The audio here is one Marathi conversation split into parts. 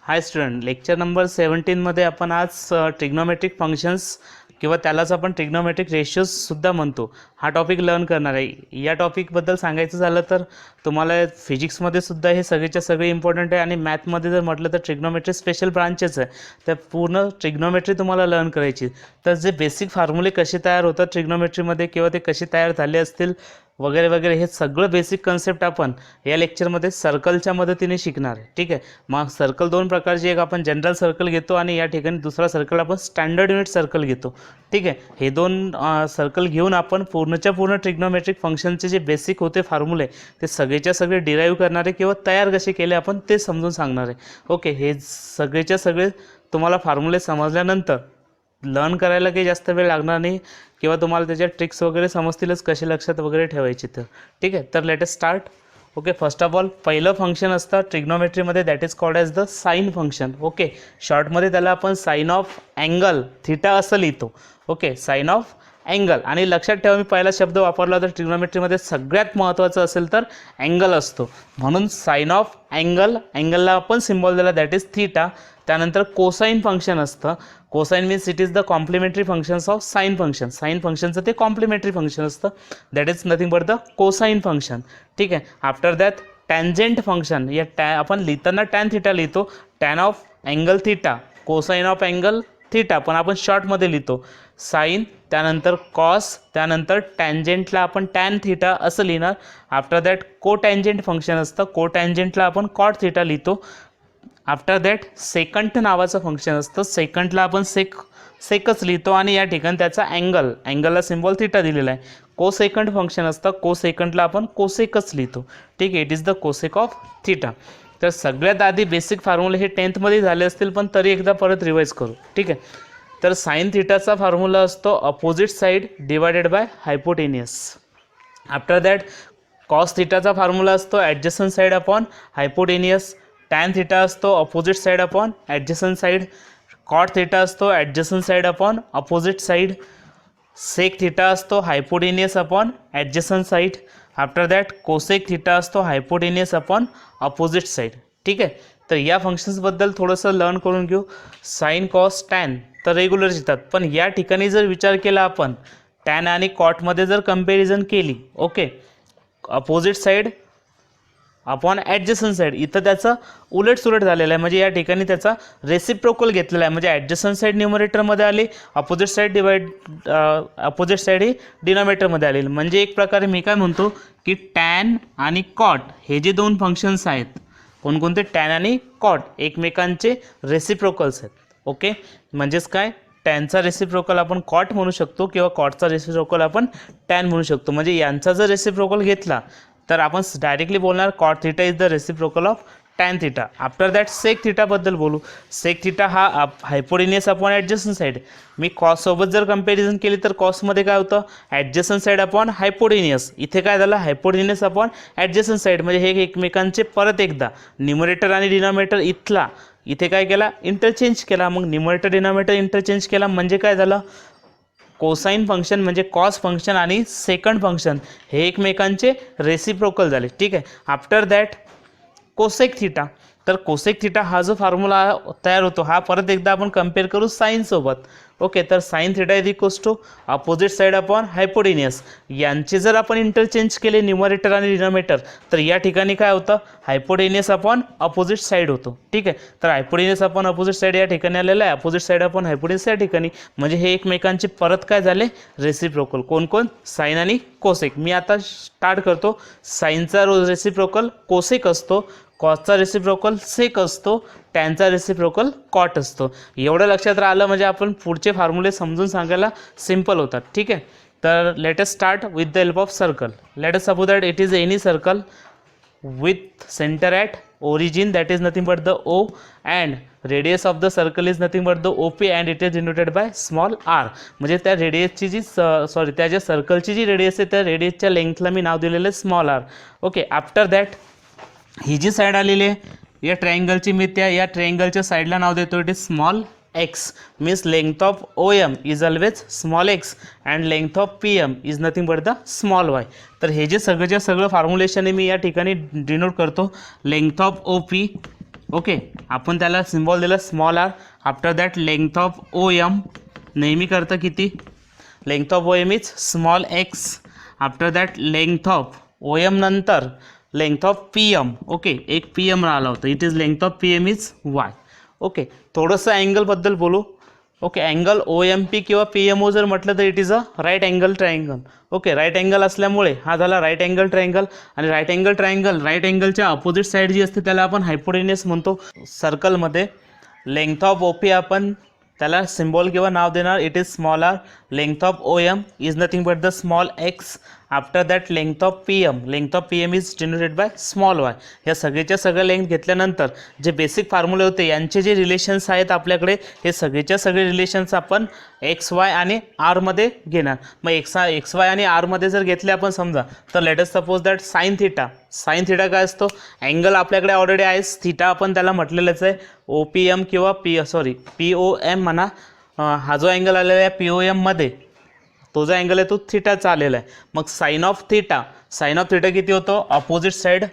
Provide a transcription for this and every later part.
हाय स्टुडंट, लेक्चर नंबर 17मध्ये आपण आज ट्रिग्नोमेट्रिक फंक्शन्स किंवा त्यालाच आपण ट्रिग्नोमेट्रिक रेशियोजसुद्धा म्हणतो हा टॉपिक लर्न करणार आहे. या टॉपिकबद्दल सांगायचं झालं तर तुम्हाला फिजिक्समध्ये सुद्धा हे सगळेच्या सगळे इम्पॉर्टंट आहे आणि मॅथमध्ये जर म्हटलं तर ट्रिग्नोमेट्री स्पेशल ब्रांचेस आहे. तर पूर्ण ट्रिग्नोमेट्री तुम्हाला लर्न करायची. तर जे बेसिक फॉर्म्युले कसे तयार होतात ट्रिग्नोमेट्रीमध्ये किंवा ते कसे तयार झाले असतील वगैरे वगैरे हे सगळं बेसिक कन्सेप्ट आपण या लेक्चरमध्ये सर्कलच्या मदतीने शिकणार आहे. ठीक आहे. मग सर्कल दोन प्रकारची, एक आपण जनरल सर्कल घेतो आणि या ठिकाणी दुसरा सर्कल आपण स्टँडर्ड युनिट सर्कल घेतो. ठीक आहे. हे दोन सर्कल घेऊन आपण पूर्णच्या पूर्ण ट्रिग्नोमेट्रिक फंक्शनचे जे बेसिक होते फॉर्म्युले ते सगळेच्या सगळे डिराईव्ह करणारे किंवा तयार कसे केले आपण ते समजून सांगणार आहे. ओके. हे सगळेच्या सगळे तुम्हाला फॉर्म्युले समजल्यानंतर लर्न करायला काही जास्त वेळ लागणार नाही किंवा तुम्हाला त्याच्या ट्रिक्स वगैरे समजतीलच कसे लक्षात वगैरे ठेवायचे तर. ठीक आहे. तर let us start. Okay. First of all पहिलं फंक्शन असतं ट्रिग्नोमेट्रीमध्ये, that is called as the sine function. Okay. शॉर्टमध्ये त्याला आपण साईन ऑफ अँगल थिटा असं लिहितो. ओके. Sine of angle. आणि लक्षात ठेवा, मी पहिला शब्द वापरला तर ट्रिग्नोमेट्रीमध्ये सगळ्यात महत्त्वाचं असेल तर अँगल असतो, म्हणून साईन ऑफ अँगल. अँगलला आपण सिम्बॉल दिला दॅट इज थिटा. त्यानंतर कोसाईन फंक्शन असतं. Cosine means it is the complementary functions of sine function. Sine फंक्शनचं ते कॉम्प्लिमेंटरी फंक्शन असतं, that is nothing but the cosine function. ठीक आहे. After that tangent function. या आपण लिहिताना टॅन थिटा लिहितो, tan of angle theta, cosine of angle theta, पण आपण शॉर्टमध्ये लिहितो साईन, त्यानंतर कॉस, त्यानंतर टॅन्जेंटला आपण टॅन थिटा असं लिहिणार. आफ्टर दॅट को टॅन्जेंट फंक्शन असतं, को टॅन्जेंटला आपण कॉट थिटा लिहितो. आफ्टर दॅट सेकंट नावाचं फंक्शन असतं, सेकंटला आपण सेकच लिहितो आणि या ठिकाणी त्याचा अँगलला सिम्बॉल थिटा दिलेला आहे. को सेकंड फंक्शन असतं, को सेकंडला आपण कोसेकच लिहितो. ठीक आहे. It is the cosec of theta. तर सगळ्यात आधी बेसिक फॉर्म्युले हे 10thमध्ये झाले असतील, पण तरी एकदा परत रिवाईज करू. ठीक आहे. तर साईन थिटाचा फॉर्म्युला असतो opposite side divided by hypotenuse. After that cos थिटाचा फॉर्म्युला असतो adjacent side upon hypotenuse. Tan theta असतो opposite side upon adjacent side. Cot theta असतो adjacent side upon opposite side. Sec theta असतो hypotenuse upon adjacent side. After that cosec theta असतो हायपोटेनियस अपॉन अपोजिट साईड. ठीक आहे. तर या फंक्शन्सबद्दल थोडंसं लर्न करून घेऊ. साईन कॉस टॅन तर रेग्युलर येतात, पण या ठिकाणी जर विचार केला आपण टॅन आणि कॉटमध्ये जर कंपॅरिझन केली, okay, opposite side upon adjacent side, इथं त्याचं उलटसुलट झालेलं आहे. म्हणजे या ठिकाणी त्याचा रेसिप्रोकल घेतलेला आहे. म्हणजे ॲडजसंट साईड न्यूमरेटरमध्ये आली, अपोजिट साईड ही डिनॉमिनेटरमध्ये आलेली. म्हणजे एक प्रकारे मी काय म्हणतो की टॅन आणि कॉट हे जे दोन फंक्शन्स आहेत, कोणकोणते, टॅन आणि कॉट एकमेकांचे रेसिप्रोकल्स आहेत. ओके. म्हणजेच काय, टॅनचा रेसिप्रोकल आपण कॉट म्हणू शकतो किंवा कॉटचा रेसिप्रोकल आपण टॅन म्हणू शकतो. म्हणजे यांचा जर रेसिप्रोकल घेतला तर आपण डायरेक्टली बोलणार cot theta is the reciprocal of tan theta. After that sec थिटाबद्दल बोलू. सेक थिटा हा हायपोटेनियस अपॉन ॲडजसंट साईड. मी कॉससोबत जर कंपॅरिझन केली तर कॉसमध्ये काय होतं, ॲडजसंट साईड अपॉन हायपोटेनियस. इथे काय झालं, हायपोटेनियस अपॉन ॲडजसंट साईड. म्हणजे हे एकमेकांचे परत एकदा न्यूमरेटर आणि डिनॉमिनेटर इथे काय केला, इंटरचेंज केला. मग न्यूमरेटर डिनॉमिनेटर इंटरचेंज केला म्हणजे काय झालं, कोसाईन फंक्शन म्हणजे कॉस फंक्शन आणि सेकंड फंक्शन हे एकमेकांचे रेसिप्रोकल झाले. ठीक आहे. After that cosec theta. तर कोसेक थिटा हा जो फॉर्म्युला तयार होतो हा परत एकदा आपण कम्पेअर करू साईनसोबत. ओके. तर sine theta is equals to opposite side upon hypotenuse. यांचे जर आपण इंटरचेंज केले न्यूमरेटर आणि डिनॉमिनेटर तर या ठिकाणी काय होतं, हायपोटेनियस अपॉन अपोजिट साईड होतो. ठीक आहे. तर हायपोटेनियस अपॉन अपोजिट साईड या ठिकाणी आलेलं आहे, अपोजिट साईड अपॉन हायपोटेनियस या ठिकाणी. म्हणजे हे एकमेकांचे परत काय झाले, रेसिप्रोकल. कोण साईन आणि कोसेक. मी आता स्टार्ट करतो. साईनचा रेसिप्रोकल कोसेक असतो, कॉसचा रेसिप्रोकल सेक असतो, टॅनचा रेसिप्रोकल कॉट असतो. एवढं लक्षात राहिलं म्हणजे आपण पुढचे फॉर्म्युले समजून सांगायला सिम्पल होतात. ठीक आहे. तर let us start with the help of circle. Let us suppose that it is any circle with center at origin, that is nothing but the O, and radius of the circle is nothing but the OP and it is denoted by small r. म्हणजे त्या रेडियसची जी त्या ज्या सर्कलची जी रेडियस आहे त्या रेडियसच्या लेंथला मी नाव दिलेलं आहे small r. Okay. After that ही जी साईड आलेली आहे या ट्रायंगलची, मी या ट्रायंगलच्या साईडला नाव देतो it is small x. means length of OM is always small x and length of PM is nothing but the small y. तर हे जे सगळं फॉर्म्युलेशन आहे मी या ठिकाणी डिनोट करतो. लेंथ ऑफ OP ओके, आपण त्याला सिम्बॉल दिला small r. After that length of O M नेहमी करतं किती, length of O M is small x. After that length of O M नंतर length of P M. Okay, एक पी एम राहिला होता, it is length of P M is y. Okay, थोडंसं अँगलबद्दल बोलू. Okay, angle O M P किंवा पी एम ओ जर म्हटलं तर it is a right angle triangle. Okay, right angle असल्यामुळे हा झाला राईट अँगल ट्रायंगल. आणि राईट अँगल ट्रायंगल, राईट अँगलच्या अपोजिट साईड जी असते त्याला आपण हायपोटेन्युस म्हणतो. सर्कलमध्ये लेंथ ऑफ ओ पी आपण त्याला सिम्बॉल किंवा नाव देणार, it is small R. Length of O M is nothing but the small x. After that length of P M, length of P M is denoted by small Y. या सगळेच्या सगळं लेंथ घेतल्यानंतर जे बेसिक फॉर्म्युले होते यांचे जे रिलेशन्स आहेत आपल्याकडे, हे सगळेच्या सगळे रिलेशन्स आपण एक्स वाय आणि आरमध्ये घेणार. मग एक्स वाय आणि आरमध्ये जर घेतले आपण समजा, तर let us suppose that sine theta. Sine theta काय असतो, अँगल आपल्याकडे ऑलरेडी आहे, थिटा आपण त्याला म्हटलेलंच आहे. ओ पी एम किंवा पी ओ एम म्हणा. हा जो अँगल आलेला आहे पी ओ एममध्ये, तो जो अँगल आहे तो थिटाचा आलेला आहे. मग sine of theta, sine of theta किती होतो, अपोजिट साईड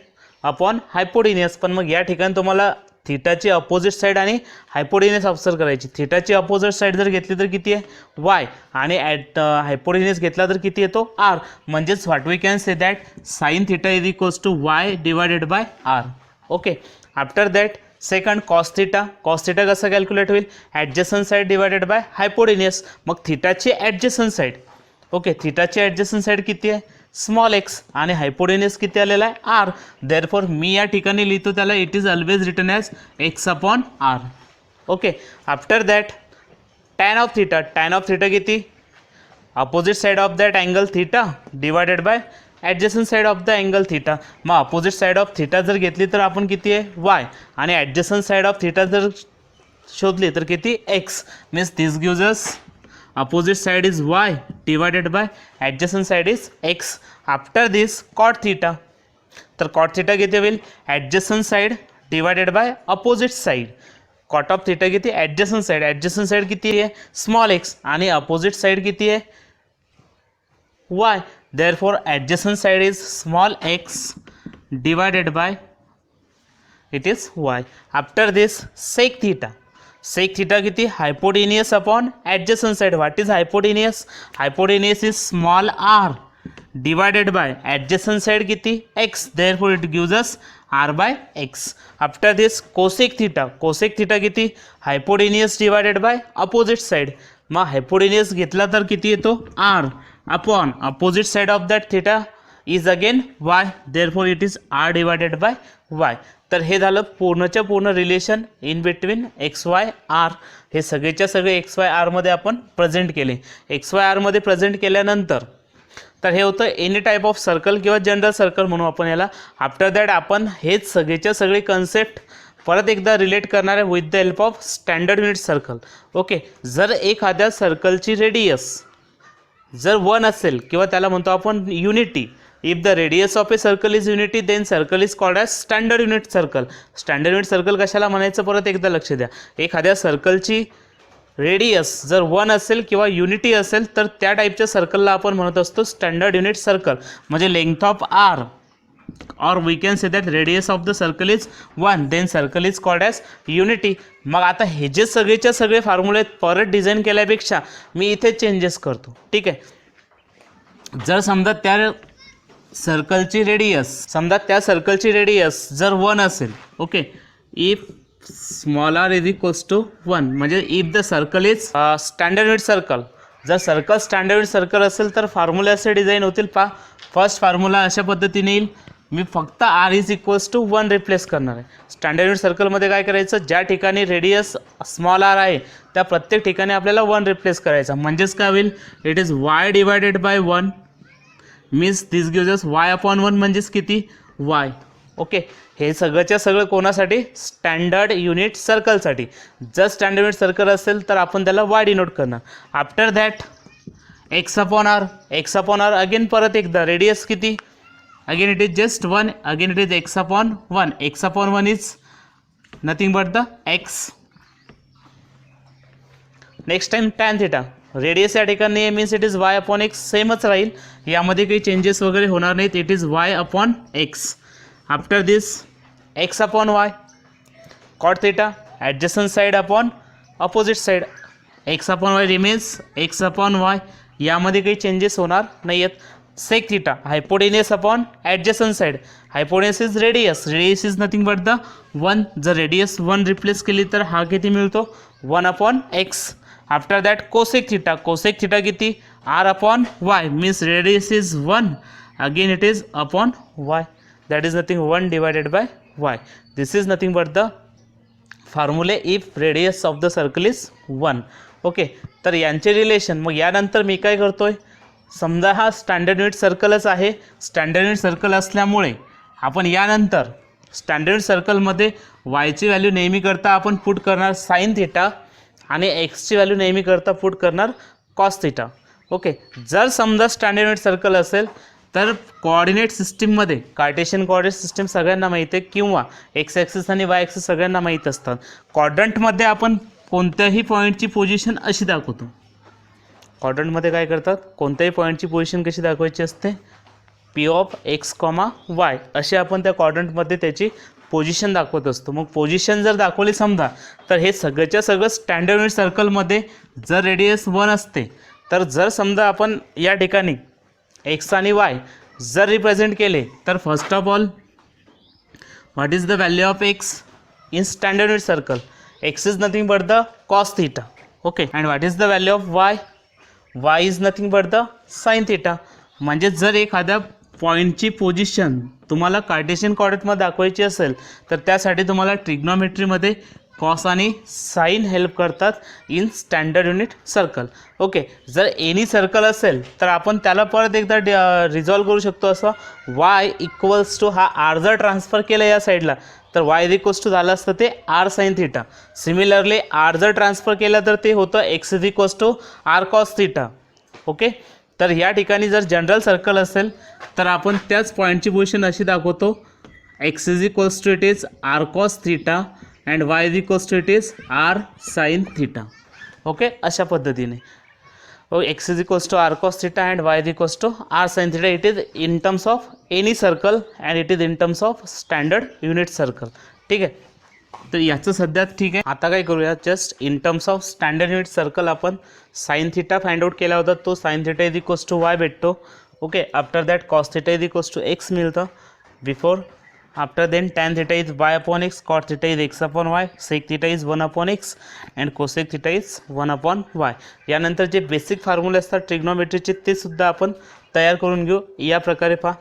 अपॉन हायपोटेन्युस. पण मग या ठिकाणी तुम्हाला थिटाची अपोजिट साईड आणि हायपोटेन्युस ऑब्झर्व करायची. थिटाची अपोजिट साईड जर घेतली तर किती आहे वाय, आणि हायपोटेन्युस घेतला तर किती येतो आर. म्हणजेच what we can say that sine theta is equals to Y divided by R. Okay, after that second cos theta. Cos theta कसं कॅल्क्युलेट होईल, adjacent side divided by hypotenuse. मग थिटाची ॲडजसंट साईड, ओके, थिटाची ॲडजसंट साईड किती आहे स्मॉल एक्स, आणि हायपोटेन्युस किती आलेला आहे आर. देअरफॉर मी या ठिकाणी लिहितो त्याला, it is always written as x upon r. Okay, after that tan of theta. Tan of theta किती, opposite side of that angle theta divided by adjacent side of the angle theta. मग अपोजिट साईड ऑफ थिटा जर घेतली तर आपण किती आहे वाय, आणि ॲडजसंट साईड ऑफ थिटा जर शोधली तर किती x. Means this gives us opposite side is y divided by adjacent side is x. After this cot theta, तर cot theta किती होईल, adjacent side divided by opposite side. cot of theta किती, adjacent side, adjacent side किती आहे small x, आणि opposite side किती आहे y. therefore adjacent side is small x divided by it is y. after this sec theta. Sec theta किती, hypotenuse upon adjacent side. What is hypotenuse, hypotenuse is small r divided by adjacent side किती x. Therefore it gives us r by x. After this cosec theta. Cosec theta किती, hypotenuse divided by opposite side. मग हायपोटेन्युस घेतला तर किती येतो r upon opposite side of that theta is again y. Therefore it is r divided by y. तर हे झालं पूर्णच्या पूर्ण relation in between X Y R. हे सगळेच्या सगळे एक्स वाय आरमध्ये आपण प्रेझेंट केले. एक्स वाय आरमध्ये प्रेझेंट केल्यानंतर तर हे होतं एनी टाईप ऑफ सर्कल किंवा जनरल सर्कल म्हणू आपण याला. आफ्टर दॅट आपण हेच सगळेच्या सगळे कन्सेप्ट परत एकदा रिलेट करणार आहे with the help of standard unit circle. Okay, जर एखाद्या सर्कलची रेडियस जर 1 असेल किंवा त्याला म्हणतो आपण unity, if the radius of a circle is unity then circle is called as standard unit circle. Standard unit circle कशाला म्हणायचं परत एकदा लक्ष द्या. एखाद्या सर्कलची रेडियस जर 1 असेल किंवा युनिटी असेल तर त्या टाईपच्या सर्कलला आपण म्हणत असतो स्टँडर्ड युनिट सर्कल. म्हणजे length of R or we can say that radius of the circle is 1 then circle is called as unity. मग आता हे जे सगळेच्या सगळे फॉर्म्युले परत डिझाईन केल्यापेक्षा मी इथे चेंजेस करतो. ठीक आहे, जर समजा त्या सर्कलची रेडियस जर 1 असेल, okay, if small R is equals to 1, म्हणजे if the circle is standard unit circle. जर सर्कल स्टँडर्ड युनिट सर्कल असेल तर फॉर्म्युले असे डिझाईन होतील. फर्स्ट फॉर्म्युला अशा पद्धतीने येईल, मी फक्त R is equals to 1 replace करणार आहे. स्टँडर्ड युनिट सर्कलमध्ये काय करायचं, ज्या ठिकाणी रेडियस स्मॉल आर आहे त्या प्रत्येक ठिकाणी आपल्याला 1 रिप्लेस करायचा. म्हणजेच काय होईल, it is Y divided bye 1 means this gives us Y upon 1 म्हणजेच किती वाय. ओके, हे सगळंच्या सगळं कोणासाठी, स्टँडर्ड युनिट सर्कलसाठी. जर स्टँडर्ड युनिट सर्कल असेल तर आपण त्याला वाय डिनोट करणार. After that X upon R again परत एकदा रेडियस किती, again it is just 1, again it is X upon 1. X upon 1 is nothing but the X. Next time tan theta, radius या ठिकाणी आहे means it is Y upon X, सेमच राहील, यामध्ये काही चेंजेस वगैरे होणार नाहीत. It is Y upon x. After this X upon Y, cot theta ॲडजसंट side upon opposite side, x upon y remains x upon y, यामध्ये काही चेंजेस होणार नाही आहेत. Sec theta hypotenuse upon adjacent side, hypotenuse is radius, radius is nothing but the 1, जर रेडियस 1 रिप्लेस केली तर हा किती मिळतो 1 upon x. After that cosec theta, cosec theta किती r upon y, means radius is 1, again it is upon y, that is nothing 1 divided by y. This is nothing but the formulae if radius of the circle is 1. Okay, तर यांचे रिलेशन. मग यानंतर मी काय करतोय, समजा हा स्टँडर्ड युनिट सर्कलच आहे, स्टँडर्ड युनिट सर्कल असल्यामुळे आपण यानंतर स्टँडर्ड युनिट सर्कलमध्ये वायची व्हॅल्यू नेहमी करता आपण पुट करणार साइन थिटा आणि एक्सची व्हॅल्यू नेहमी करता पुट करणार कॉस थिटा. ओके, जर समजा स्टँडर्ड युनिट सर्कल असेल तर कोऑर्डिनेट सिस्टीममध्ये कार्टेशियन कोऑर्डिनेट सिस्टीम सगळ्यांना माहिती आहे, किंवा एक्स ॲक्सिस आणि वाय ॲक्सिस सगळ्यांना माहीत असतात. क्वाड्रंटमध्ये आपण कोणत्याही पॉईंटची पोझिशन अशी दाखवतो. क्वाड्रंटमध्ये काय करतात, कोणत्याही पॉईंटची पोझिशन कशी दाखवायची असते, P of x comma y अशी आपण त्या क्वाड्रंटमध्ये त्याची पोझिशन दाखवत असतो. मग पोझिशन जर दाखवली समजा, तर हे सगळंच्या सगळं स्टँडर्ड युनिट सर्कलमध्ये जर रेडियस 1 असते, तर जर समजा आपण या ठिकाणी एक्स आणि वाय जर रिप्रेझेंट केले, तर first of all what is the value of x in standard unit circle, x is nothing but the cos theta. Okay, and what is the value of Y, Y is nothing but the sine theta. म्हणजे जर एखाद्या पॉईंटची पोझिशन तुम्हाला कार्टेशियन कोऑर्डिनेटमध्ये दाखवायची असेल, तर त्यासाठी तुम्हाला ट्रिग्नोमेट्रीमध्ये कॉस आणि साइन हेल्प करतात in standard unit circle. Okay, जर एनी सर्कल असेल तर आपण त्याला परत एकदा रिझॉल्व करू शकतो असं, वाय इक्वल्स टू हा आर जर ट्रान्सफर केलं या साईडला, तर वाय इज इक्वल्स टू झालं असतं ते R sine theta. Similarly R जर ट्रान्सफर केलं तर ते होतं X is equals to R cos theta. Okay, तर या ठिकाणी जर जनरल सर्कल असेल तर आपण त्याच पॉईंटची पोझिशन अशी दाखवतो, X is equals to it is R cos theta and Y is equals to it is R sine theta. Okay, अशा पद्धतीने X is equals to R cos theta and Y is equals to R sine theta. It is in terms of any circle and it is in terms of standard unit circle. ठीक आहे, तर याचं सध्या ठीक आहे. आता काय करूया, just in terms of standard unit circle आपण साइन थिटा फाइंड आउट केला होता, तो sine theta is equals to y भेटतो. Okay, after that cos theta is equals to x मिळतं before. After then tan theta is y upon x, cot theta is x upon y, sec theta is 1 upon x and cosec theta is 1 upon y. यानंतर जे बेसिक फॉर्म्युले असतात ट्रिग्नोमेट्रीचे ते सुद्धा आपण तयार करून घेऊ. या प्रकारे पहा,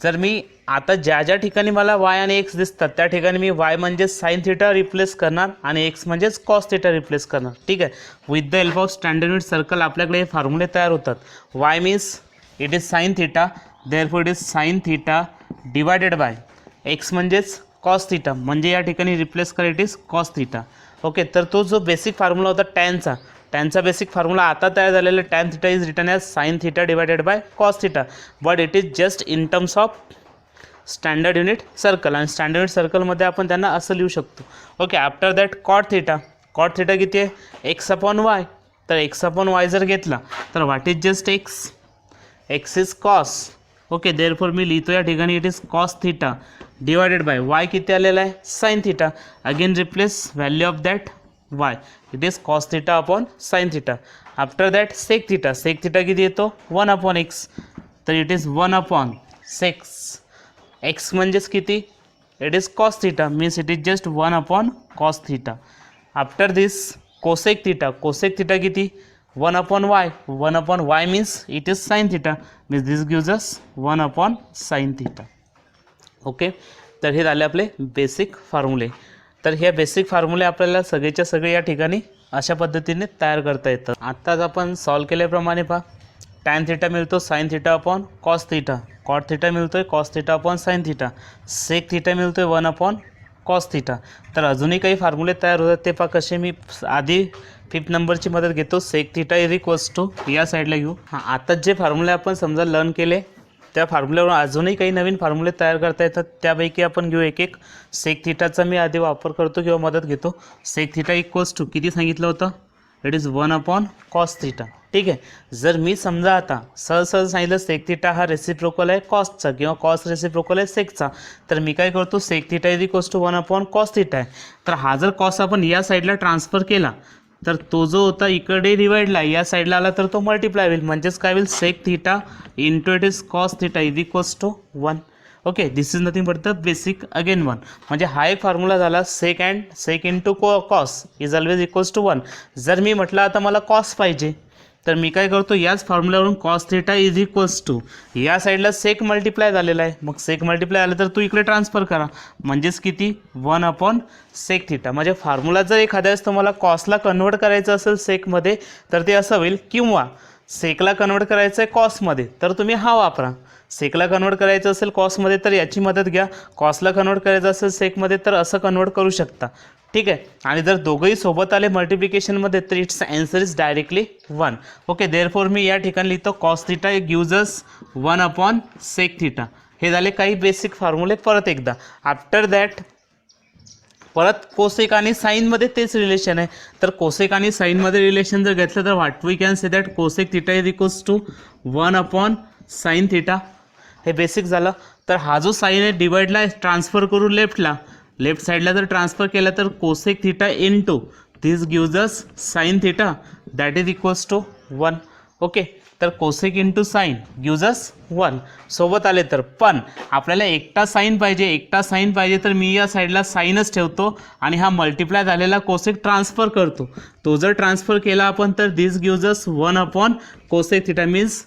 जर मी आता ज्या ज्या ठिकाणी मला y आणि x दिसतात त्या ठिकाणी मी y म्हणजे साइन थिटा रिप्लेस करणार आणि x म्हणजेच कॉस थिटा रिप्लेस करणार. ठीक आहे, with the help of standard unit circle आपल्याकडे हे फॉर्म्युले तयार होतात. y means it is sine theta, therefore it is sine theta divided bye x म्हणजेच कॉस थिटा, म्हणजे या ठिकाणी रिप्लेस करा it is cos theta. Okay, तर तो जो बेसिक फॉर्म्युला होता टॅनचा बेसिक फॉर्म्युला आता तयार झालेला, tan theta is written as sine theta divided by cos theta, but it is just in terms of standard unit circle. आणि स्टँडर्ड युनिट सर्कलमध्ये आपण त्यांना असं लिहू शकतो. Okay, after that cot theta किती आहे एक्स अपॉन वाय. तर एक्स अपॉन वाय जर घेतला तर what is just x is cos. Okay, therefore मी लिहितो या ठिकाणी it is cos theta divided by Y किती आलेला आहे sine theta. Again replace value of that Y, it is cos theta upon sine theta. After that sec theta किती येतो 1 अपॉन एक्स, तर it is 1 upon sec x. X म्हणजेच किती, it is cos theta, means it is just 1 upon cos theta. After this cosec theta किती 1 upon y means it is sin theta, means this gives us 1 upon sin theta. Okay, तर हे झाले आपले बेसिक फॉर्म्युले. तर ह्या बेसिक फॉर्म्युले आपल्याला सगळेच्या सगळे या ठिकाणी अशा पद्धतीने तयार करता येतात. आत्ताच आपण सॉल्व केल्याप्रमाणे पहा, टॅन थिटा मिळतो sine theta upon cos theta, cot theta मिळतोय cos theta upon sine theta, sec theta मिळतोय 1 अपॉन कॉस थिटा. तर अजूनही काही फॉर्म्युले तयार होतात ते पहा कसे. मी आधी 5th नंबरची मदत घेतो. Sec theta is equals to, या साईडला घेऊ. हां, आता जे फॉर्म्युले आपण समजा लर्न केले त्या फॉर्म्युल्यावरून अजूनही काही नवीन फॉर्म्युले तयार करता येतात. त्यापैकी आपण घेऊ एक. सेक थिटाचा मी आधी वापर करतो किंवा मदत घेतो. सेक थिटा इक्वल्स टू किती सांगितलं होतं इट इज 1 कॉस थिटा. ठीक आहे. जर मी समजा आता सहज सांगितलं सेक थिटा हा रेसिप्रोकल आहे कॉसचा किंवा कॉस रेसिप्रोकल आहे सेकचा, तर मी काय करतो sec theta is equals to 1 cos theta आहे. तर हा जर कॉस आपण या साईडला ट्रान्सफर केला तर तो जो होता इकडे डिवाइडला या साईडला आला तर तो मल्टिप्लाय होईल. म्हणजेच काय होईल sec theta into it is cos theta is equals to 1. Okay, this is nothing but the basic again 1. म्हणजे हा एक फॉर्म्युला झाला sec into cos is always equals to 1. जर मी म्हटलं आता मला कॉस पाहिजे तर मी काय करतो याच फॉर्म्युल्यावरून cos theta is equals to या साईडला सेक मल्टिप्लाय झालेला आहे, मग सेक मल्टिप्लाय आलं तर तू इकडे ट्रान्सफर करा. म्हणजेच किती 1 सेक थिटा. म्हणजे फॉर्म्युला जर एखाद्या वेळेस तुम्हाला कॉसला कन्वर्ट करायचं असेल सेकमध्ये तर ते असं होईल, किंवा सेकला कन्वर्ट करायचं आहे कॉसमध्ये तर तुम्ही हा वापरा. सेकला कन्वर्ट करायचं असेल कॉसमध्ये तर याची मदत घ्या. कॉसला कन्वर्ट करायचं असेल सेकमध्ये तर असं कन्वर्ट करू शकता. ठीक आहे. आणि जर दोघंही सोबत आले मल्टिप्लिकेशनमध्ये तर it's answer is directly 1. Okay, therefore मी या ठिकाणी लिहितो cos theta gives us 1 sec theta. हे झाले काही बेसिक फॉर्म्युले. परत एकदा आफ्टर दॅट परत कोसेक आणि साईनमध्ये तेच रिलेशन आहे. तर कोसेक आणि साईनमध्ये रिलेशन जर घेतलं तर what we can say that cosec theta is equals to 1 sine theta. हे बेसिक झालं. तर हा जो साईन आहे डिवाइडला ट्रान्सफर करून लेफ्ट साईडला जर ट्रान्सफर केला तर cosec theta into this gives us sine theta that is equals to 1. Okay, तर cosec into sine gives us 1 सोबत आले तर. पण आपल्याला एकटा साईन पाहिजे तर मी या साईडला साईनच ठेवतो आणि हा मल्टिप्लाय झालेला कोसेक ट्रान्सफर करतो. तो जर ट्रान्सफर केला आपण तर this gives us 1 cosec theta. Means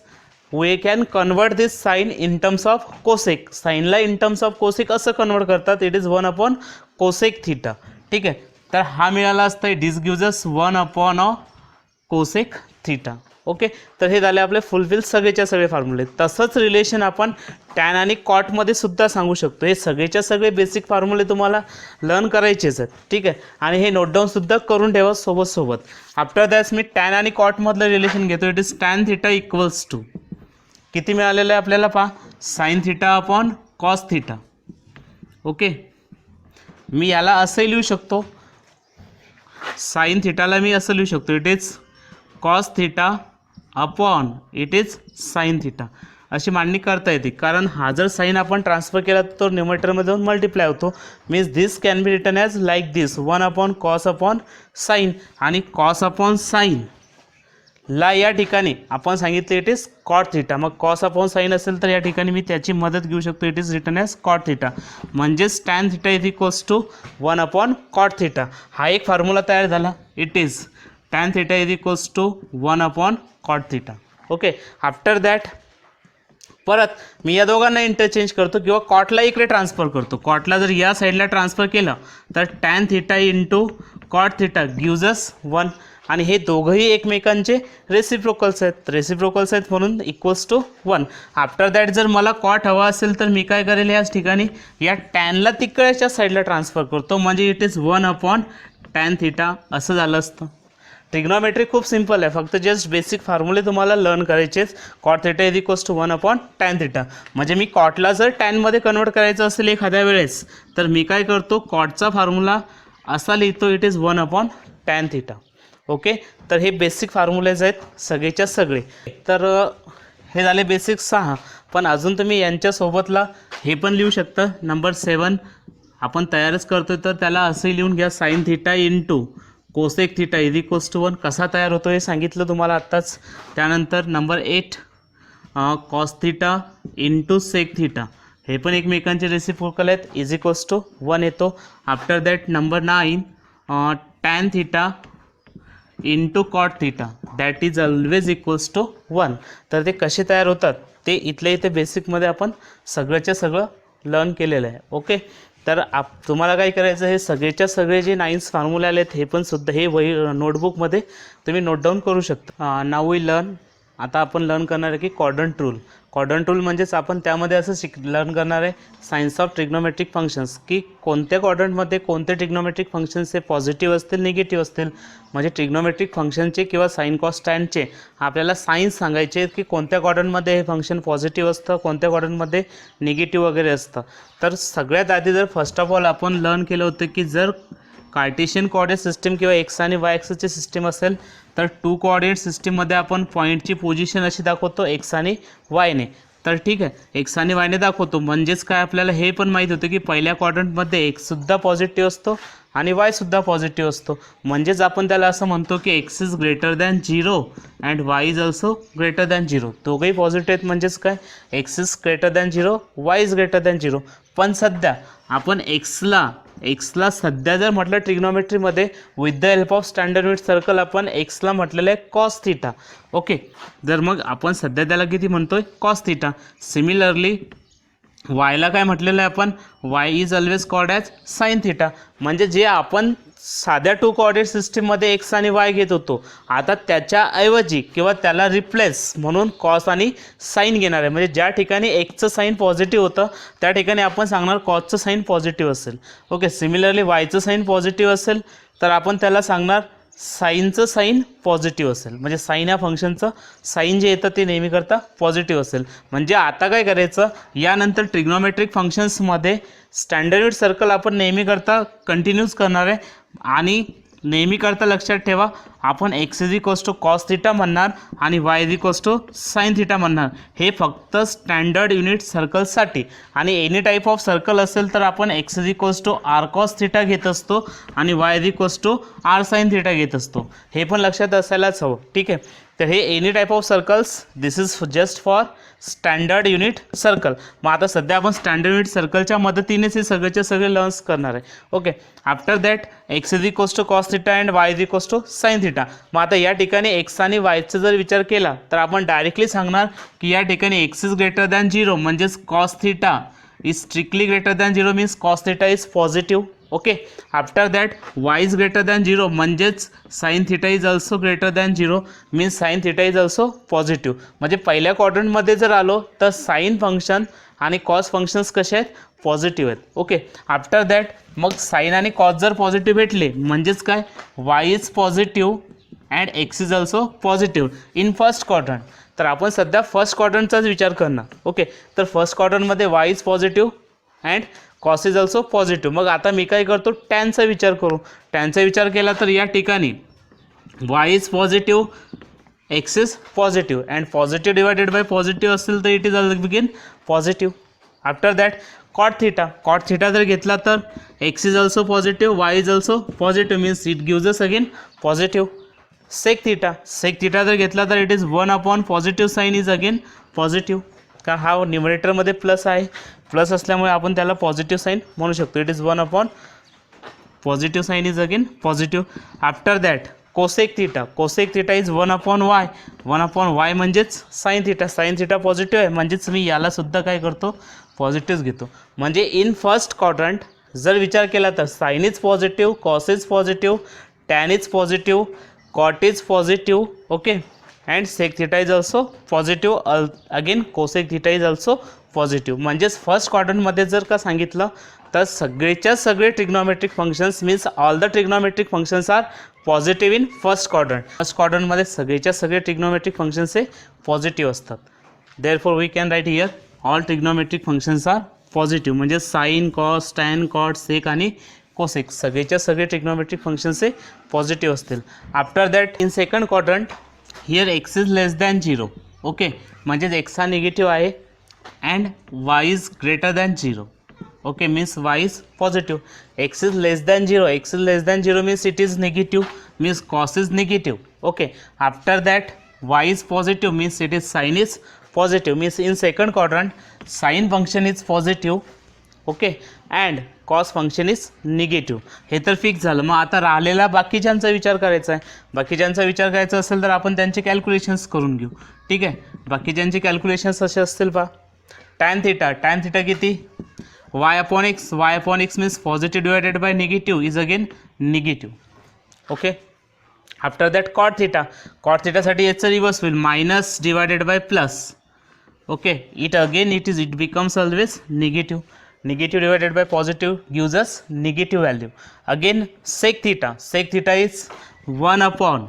we can convert this sine in terms of cosec. साईनला इन टर्म्स ऑफ कोसेक असं कन्वर्ट करतात. It is 1 cosec theta. ठीक आहे. तर हा मिळाला असतं this gives us 1 cosec theta. Okay, तर हे झाले आपले फुलफिल सगळेच्या सगळे फॉर्म्युले. तसंच रिलेशन आपण टॅन आणि कॉटमध्ये सुद्धा सांगू शकतो. हे सगळेच्या सगळे बेसिक फॉर्म्युले तुम्हाला लर्न करायचेच आहेत. ठीक आहे. आणि हे नोट डाऊन सुद्धा करून ठेवा सोबत. आफ्टर दॅट मी टॅन आणि कॉटमधलं रिलेशन घेतो. It is tan theta equals to किती मिळालेलं आहे आपल्याला पहा sine theta upon cos theta. Okay, मी याला असंही लिहू शकतो, साईन थिटाला मी असं लिहू शकतो it is cos theta upon it is sine theta. अशी मांडणी करता येते, कारण हा जर साईन आपण ट्रान्सफर केला तर न्यूमरेटरमध्ये जाऊन मल्टिप्लाय होतो. Means this can be written as like this 1 cos upon sine. आणि कॉस अपॉन साईन ला या ठिकाणी आपण सांगितले इट इज कॉट थिटा. मग कॉस अपॉन साईन असेल तर या ठिकाणी मी त्याची मदत घेऊ शकतो. It is written as cot theta. म्हणजेच tan theta is equals to 1 cot theta. हा एक फॉर्म्युला तयार झाला. It is tan theta is equals to 1 cot theta. Okay, after that परत मी या दोघांना इंटरचेंज करतो किंवा कॉटला इकडे ट्रान्सफर करतो. कॉटला जर या साईडला ट्रान्सफर केलं तर tan theta into cot theta gives us 1. आणि हे दोघंही एकमेकांचे रेसिप्रोकल्स आहेत म्हणून इक्वल्स टू 1. आफ्टर दॅट जर मला कॉट हवा असेल तर मी काय करेल याच ठिकाणी या टॅनला तिकडच्या साईडला ट्रान्सफर करतो. म्हणजे इट इज 1 टॅन थिटा असं झालं असतं. ट्रिग्नॉमेट्री खूप सिंपल आहे. फक्त जस्ट बेसिक फॉर्म्युले तुम्हाला लर्न करायचेच. Cot theta is equals to 1 tan theta. म्हणजे मी कॉटला जर टॅनमध्ये कन्वर्ट करायचं असेल एखाद्या वेळेस तर मी काय करतो कॉटचा फॉर्म्युला असा लिहितो it is 1 tan theta. Okay, तर हे बेसिक फॉर्म्युलेज आहेत सगळेच्या सगळे. तर हे झाले बेसिक 6. पण अजून तुम्ही यांच्यासोबतला हे पण लिहू शकता. नंबर 7 आपण तयारच करतो तर त्याला असंही लिहून घ्या sine theta into cosec theta is equals to 1. कसा तयार होतो हे सांगितलं तुम्हाला आत्ताच. त्यानंतर number 8 cos theta into sec theta. हे पण एकमेकांचे रेसिप्रोकल आहेत. इज इक्वल्स टू 1 येतो. After that number 9 tan theta into cot theta that is always equals to 1. तर ते कसे तयार होतात ते इथल्या इथे बेसिकमध्ये आपण सगळ्याच्या सगळं लर्न केलेलं आहे. ओके, तर तुम्हाला काय करायचं हे सगळेच्या सगळे जे 9 फॉर्म्युले आले आहेत हे पण सुद्धा हे वही नोटबुकमध्ये तुम्ही नोट डाऊन करू शकता. Now we learn. आता आपण लर्न करणार आहे की क्वाड्रंट रूल. क्वाड्रंट रूल म्हणजेच आपण त्यामध्ये असं लर्न करणार आहे सायन्स ऑफ ट्रिग्नोमेट्रिक फंक्शन्स, की कोणत्या क्वाड्रंटमध्ये कोणते ट्रिग्नोमेट्रिक फंक्शन्स हे पॉझिटिव्ह असतील निगेटिव्ह असतील. म्हणजे ट्रिग्नोमेट्रिक फंक्शनचे किंवा साईन कॉस टॅनचे आपल्याला सायन्स सांगायचे की कोणत्या क्वाड्रंटमध्ये हे फंक्शन पॉझिटिव्ह असतं, कोणत्या क्वाड्रंटमध्ये निगेटिव्ह वगैरे असतं. तर सगळ्यात आधी जर फर्स्ट ऑफ ऑल आपण लर्न केलं होतं की जर कार्टेशियन कोऑर्डिनेट सिस्टीम किंवा एक्स आणि वाय ॲक्सिसची सिस्टीम असेल तर टू कोऑर्डिनेट सिस्टीममध्ये आपण पॉईंटची पोझिशन अशी दाखवतो एक्स आणि वायने. तर ठीक आहे, एक्स आणि वायने दाखवतो. म्हणजेच काय, आपल्याला हे पण माहीत होतं की पहिल्या क्वाड्रंटमध्ये एक्ससुद्धा पॉझिटिव्ह असतो आणि वायसुद्धा पॉझिटिव्ह असतो. म्हणजेच आपण त्याला असं म्हणतो की x is greater than 0 and Y is also greater than 0. दोघंही पॉझिटिव्ह आहेत. म्हणजेच काय, x is greater than 0, y is greater than 0. पण सध्या आपण एक्सला सध्या जर म्हटलं ट्रिग्नोमेट्रीमध्ये with the help of standard unit circle आपण एक्सला म्हटलेलं आहे कॉस थिटा. ओके, जर मग आपण सध्या त्याला किती म्हणतोय, कॉस थिटा. सिमिलरली वायला काय म्हटलेलं आहे आपण, Y is always called as sine theta. म्हणजे जे आपण साध्या टू कोऑर्डिनेट सिस्टीममध्ये एक्स आणि वाय घेत होतो, आता त्याच्याऐवजी किंवा त्याला रिप्लेस म्हणून कॉस आणि साईन घेणार आहे. म्हणजे ज्या ठिकाणी एक्सचं साईन पॉझिटिव्ह होतं त्या ठिकाणी आपण सांगणार कॉसचं साईन पॉझिटिव्ह असेल. ओके, सिमिलरली वायचं साईन पॉझिटिव्ह असेल तर आपण त्याला सांगणार साईनचं साईन पॉझिटिव्ह असेल. म्हणजे साईन या फंक्शनचं साईन जे येतं ते नेहमी करता पॉझिटिव्ह असेल. म्हणजे आता काय करायचं, यानंतर ट्रिग्नोमेट्रिक फंक्शन्समध्ये स्टँडर्ड युनिट सर्कल आपण नेहमी करता कंटिन्यूज करणार आहे. आणि नेहमी करता लक्षात ठेवा, आपण x is equals to cos theta म्हणणार आणि y is equals to sine theta म्हणणार. हे फक्त स्टँडर्ड युनिट सर्कलसाठी. आणि एनी टाईप ऑफ सर्कल असेल तर आपण x is equals to R cos theta घेत असतो आणि y is equals to R sine theta घेत असतो. हे पण लक्षात असायलाच हवं. ठीक आहे, तर हे any type of circles, this is just for standard unit circle. मग आता सध्या आपण स्टँडर्ड युनिट सर्कलच्या मदतीनेच हे सगळेचे सगळे लर्न्स करणार आहे. Okay, after that x is equals to cos theta and Y is equals to sine theta. मग आता या ठिकाणी एक्स आणि वायचा जर विचार केला तर आपण डायरेक्टली सांगणार की या ठिकाणी एक्स इज ग्रेटर दॅन 0 म्हणजेच cos theta is strictly greater than 0 means cos theta is positive. Okay, after that Y is greater than 0 म्हणजेच sine theta is also greater than 0 means sign theta is also positive. म्हणजे पहिल्या क्वाड्रंटमध्ये जर आलो तर साइन फंक्शन आणि कॉस फंक्शन्स कसे आहेत, पॉझिटिव्ह आहेत. ओके, आफ्टर दॅट मग साइन आणि कॉस जर पॉझिटिव्ह भेटले म्हणजेच काय, Y is positive and x is also positive in first quadrant. तर आपण सध्या फर्स्ट क्वाड्रंटचाच विचार करणार. ओके, तर फर्स्ट क्वाड्रंटमध्ये Y is positive and cos is also positive. मग आता मी काय करतो, टॅनचा विचार करू. टॅनचा विचार केला तर या ठिकाणी y is positive, x is positive and positive divided by positive असेल तर it is all begin positive. After that cot theta जर घेतला तर x is also positive, y is also positive means it gives us again positive. Sec theta जर घेतला तर it is 1 upon positive sine is again positive. कारण हा न्यूमरेटरमध्ये प्लस आहे, प्लस असल्यामुळे आपण त्याला पॉझिटिव्ह साईन म्हणू शकतो. It is 1 upon positive sine is again positive. After that cosec theta is 1 upon y म्हणजेच साइन थिटा पॉझिटिव्ह आहे. म्हणजेच मी याला सुद्धा काय करतो, पॉझिटिव्ह घेतो. म्हणजे इन फर्स्ट क्वाड्रंट जर विचार केला तर sine is positive, cos is positive, tan is positive, cot is positive. Okay, and sec theta is also positive. Again cosec theta is also positive. म्हणजेच फर्स्ट क्वाड्रंटमध्ये जर का सांगितलं तर सगळेच्या सगळे trigonometric functions means all the trigonometric functions are positive in first quadrant. First क्वाड्रंटमध्ये सगळेच्या सगळे ट्रिग्नोमेट्रिक फंक्शन्स हे पॉझिटिव्ह असतात. Therefore we can write here all trigonometric functions are positive. म्हणजे साइन, कॉस, टॅन, कॉट, सेक आणि कोसेक सगळेच्या सगळे ट्रिग्नोमेट्रिक फंक्शन्स हे पॉझिटिव्ह असतील. After that in second quadrant here x is less than 0. Okay, म्हणजेच एक्स हा निगेटिव्ह आहे and Y is greater than 0. Okay, means Y is positive. X is less than 0 means it is negative means cos is negative. Okay, after that Y is positive means it is sine is positive means in second quadrant sine function is positive. Okay, and cos function is negative. हे तर फिक्स झालं. मग आता राहिलेला बाकीच्यांचा विचार करायचा आहे. बाकीच्यांचा विचार करायचा असेल तर आपण त्यांचे कॅल्क्युलेशन्स करून घेऊ. ठीक आहे, बाकीच्यांचे कॅल्क्युलेशन्स असे असतील पहा. टॅन थिटा किती, y upon x means positive divided by negative is again negative. Okay, after that cot थिटासाठी याचं रिवर्स होईल, minus divided by plus. Okay, it becomes always negative. Negative divided by positive gives us negative value. Again sec theta is 1 upon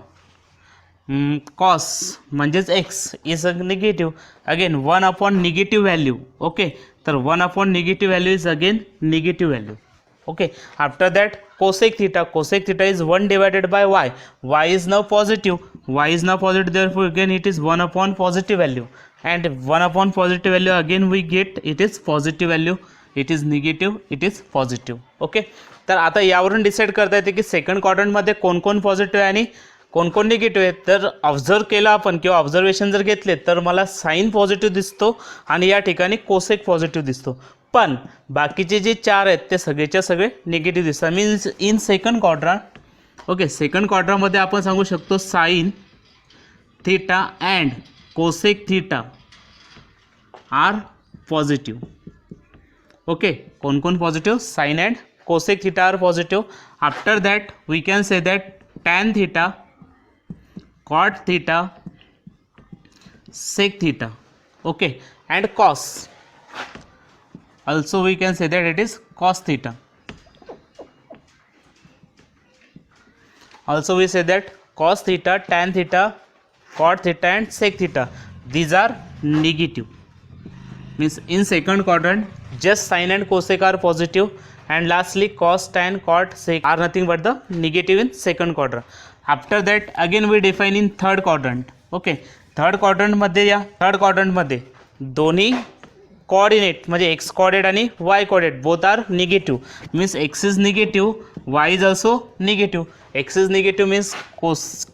cos म्हणजेच x is a negative. Again 1 upon negative value. Okay, तर 1 upon negative value is again negative value. Okay, after that cosec theta is 1 divided by y is now positive, therefore again it is 1 upon positive value, and 1 upon positive value again we get it is positive value, it is negative, it is positive. Okay, तर आता यावरून डिसाईड करता येते की सेकंड क्वाड्रंटमध्ये कोण कोण पॉझिटिव्ह आहे आणि कोण कोण निगेटिव्ह आहे. तर ऑब्झर्व केलं आपण किंवा ऑब्झर्वेशन जर घेतले तर मला साईन पॉझिटिव्ह दिसतो आणि या ठिकाणी कोसेक पॉझिटिव्ह दिसतो, पण बाकीचे जे चार आहेत ते सगळेच्या सगळे निगेटिव्ह दिसतात. Means in second quadrant, okay, second क्वाड्रंटमध्ये आपण सांगू शकतो sine theta and cosec theta are positive. Okay, कोण कोण positive? Sine and cosec theta are positive. After that we can say that tan theta, cot theta, sec theta, okay, and cos. Also we can say that it is cos theta. Also we say that cos theta, tan theta, cot theta and sec theta, these are negative. Means in second quadrant just sin and cosec are positive, and lastly cos, tan, cot, sec are nothing but the negative in second quadrant. After that again we define in third quadrant. Okay, third quadrant मध्ये, या third quadrant मध्ये दोन्ही कोऑर्डिनेट म्हणजे एक्स कोऑर्डिनेट आणि y coordinate both are negative. Means x is negative, y is also negative. X is negative means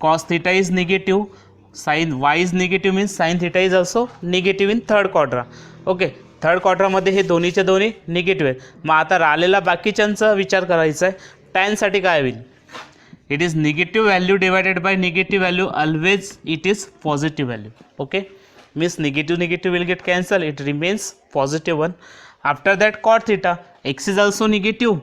cos theta is negative, sine y is negative means sine theta is also negative in third quadrant. Okay, third क्वाड्रामध्ये हे दोन्हीच्या दोन्ही निगेटिव्ह आहेत. मग आता राहिलेला बाकीच्यांचा विचार करायचा आहे. टॅनसाठी काय होईल? It is negative value divided by negative value, always it is positive value. Okay, means negative will get cancelled, it remains positive one. After that cot theta, x is also negative,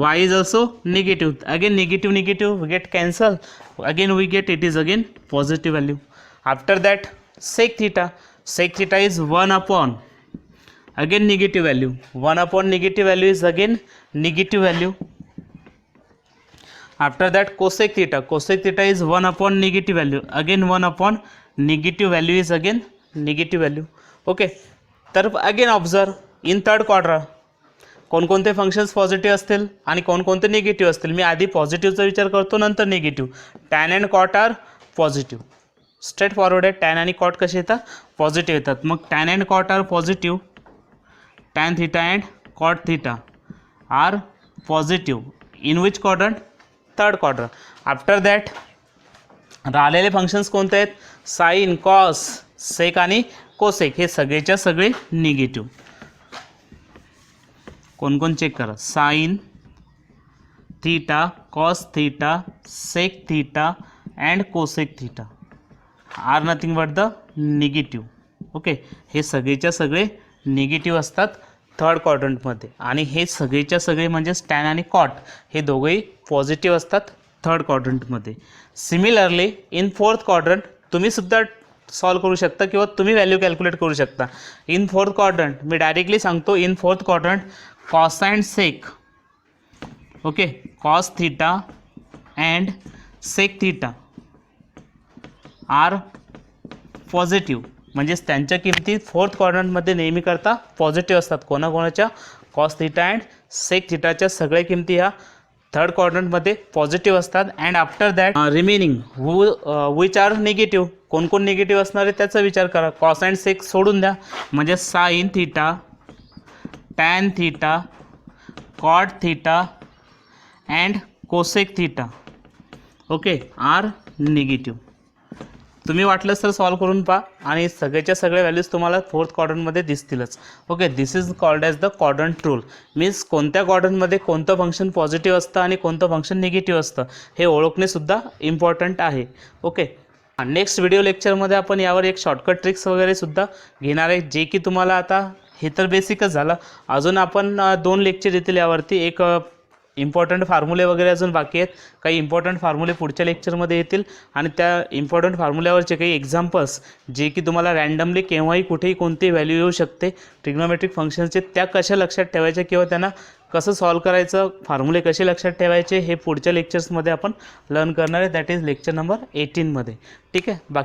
y is also negative, again negative we get cancelled, again we get it is again positive value. After that sec theta is 1 upon again negative value, 1 upon negative value is again negative value. After that cosec theta is 1 upon negative value, again 1 upon negative value is again negative value. Okay, तर again observe in third quadrant कोणकोणते फंक्शन्स पॉझिटिव्ह असतील आणि कोणकोणते निगेटिव्ह असतील. मी आधी पॉझिटिव्हचा विचार करतो, नंतर negative. Tan and cot are positive, straightforward आहे. टॅन आणि कॉट कसे येतात? पॉझिटिव्ह येतात. मग tan and cot are positive, tan theta and cot theta are positive in which quadrant? Third quadrant. After that राहिलेले फंक्शन्स कोणते आहेत? साइन, कॉस, सेक आणि कोसेक हे सगळेच्या सगळे निगेटिव्ह. कोण कोण चेक करा? Sine theta, cos theta, sec theta and cosec theta are nothing but the negative. Okay, हे सगळेच्या सगळे निगेटिव्ह असतात थर्ड क्वाड्रंटमध्ये, आणि हे सगळेच्या सगळे म्हणजे टॅन आणि कॉट हे दोघेही पॉझिटिव्ह असतात थर्ड क्वाड्रंटमध्ये. सिमिलरली इन फोर्थ क्वाड्रंट तुम्ही सुद्धा सॉल्व करू शकता किंवा तुम्ही व्हॅल्यू कॅल्क्युलेट करू शकता. इन फोर्थ क्वाड्रंट मी डायरेक्टली सांगतो, in fourth quadrant cos and sec, okay, cos theta and sec theta are positive. म्हणजेच त्यांच्या किमती फोर्थ क्वाड्रंटमध्ये नेहमी करता पॉझिटिव्ह असतात. कोणाकोणाच्या? कॉस थीटा अँड सेक थीटाच्या सगळ्या किमती ह्या थर्ड क्वाड्रंटमध्ये पॉझिटिव्ह असतात. And after that remaining which are negative, कोण कोण निगेटिव्ह असणार आहे त्याचा विचार करा. कॉस अँड सेक सोडून द्या, म्हणजे sine theta, tan theta, cot theta and cosec theta, okay, are negative. तुम्ही वाटलंच तर सॉल्व करून पहा आणि सगळ्याच्या सगळ्या व्हॅल्यूज तुम्हाला फोर्थ क्वाड्रंटमध्ये दिसतीलच. Okay, this is called as the quadrant rule. Means कोणत्या क्वाड्रंटमध्ये कोणतं फंक्शन पॉझिटिव्ह असतं आणि कोणतं फंक्शन निगेटिव्ह असतं हे ओळखणेसुद्धा इम्पॉर्टंट आहे. ओके, नेक्स्ट व्हिडिओ लेक्चरमध्ये आपण यावर एक शॉर्टकट ट्रिक्स वगैरे सुद्धा घेणार आहे, जे की तुम्हाला आता हे तर बेसिकच झालं. अजून आपण 2 लेक्चर येतील यावरती. एक इम्पॉर्टंट फॉर्म्युले वगैरे अजून बाकी आहेत. काही इम्पॉर्टंट फॉर्म्युले पुढच्या लेक्चरमध्ये येतील आणि त्या इम्पॉर्टंट फॉर्म्युल्यावरचे काही एक्झाम्पल्स जे की तुम्हाला रँडमली केव्हाही कुठेही कोणती व्हॅल्यू येऊ शकते ट्रिग्नोमेट्रिक फंक्शनचे, त्या कशा लक्षात ठेवायच्या किंवा त्यांना कसं सॉल्व करायचं, फॉर्म्युले कसे लक्षात ठेवायचे हे पुढच्या लेक्चर्समध्ये आपण लर्न करणार आहे. दॅट इज लेक्चर नंबर 18 मध्ये. ठीक आहे. बाकी